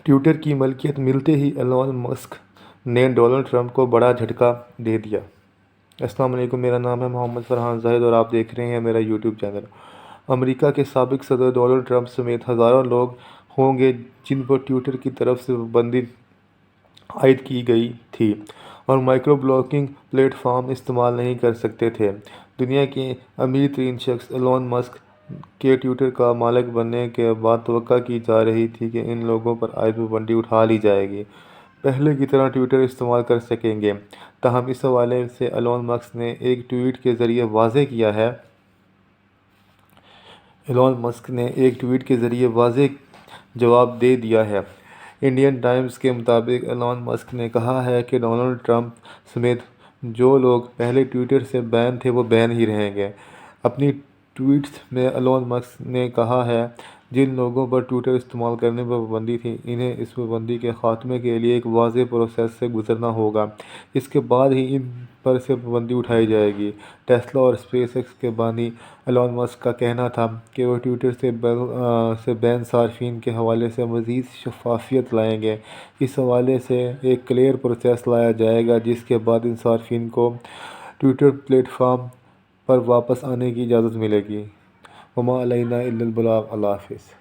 Twitter کی ملکیت ملتے ہی ایلون مسک نے ڈونلڈ ٹرمپ کو بڑا جھٹکا دے دیا۔ السلام علیکم، میرا نام ہے محمد فرحان زاہد اور آپ دیکھ رہے ہیں میرا یوٹیوب چینل۔ امریکا کے سابق صدر ڈونلڈ ٹرمپ سمیت ہزاروں لوگ ہوں گے جن پر ٹویٹر کی طرف سے پابندی عائد کی گئی تھی اور مائکرو بلاگنگ پلیٹ فارم استعمال نہیں کر سکتے تھے۔ دنیا کے امیر ترین شخص ایلون مسک کے ٹویٹر کا مالک بننے کے بعد توقع کی جا رہی تھی کہ ان لوگوں پر عائد پابندی اٹھا لی جائے گی، پہلے کی طرح ٹویٹر استعمال کر سکیں گے۔ تاہم اس حوالے سے ایلون مسک نے ایک ٹویٹ کے ذریعے واضح جواب دے دیا ہے۔ انڈین ٹائمز کے مطابق ایلون مسک نے کہا ہے کہ ڈونلڈ ٹرمپ سمیت جو لوگ پہلے ٹویٹر سے بین تھے وہ بین ہی رہیں گے۔ اپنی ٹویٹس میں ایلون مسک نے کہا ہے، جن لوگوں پر ٹویٹر استعمال کرنے پر پابندی تھی، انہیں اس پابندی کے خاتمے کے لیے ایک واضح پروسیس سے گزرنا ہوگا۔ اس کے بعد ہی ان پر سے پابندی اٹھائی جائے گی۔ ٹیسلا اور اسپیس ایکس کے بانی ایلون مسک کا کہنا تھا کہ وہ ٹویٹر سے بین صارفین کے حوالے سے مزید شفافیت لائیں گے۔ اس حوالے سے ایک کلیئر پروسیس لایا جائے گا جس کے بعد ان صارفین کو ٹویٹر پلیٹ فارم پر واپس آنے کی اجازت ملے گی۔ وما علینا الا البلاغ۔ اللہ حافظ۔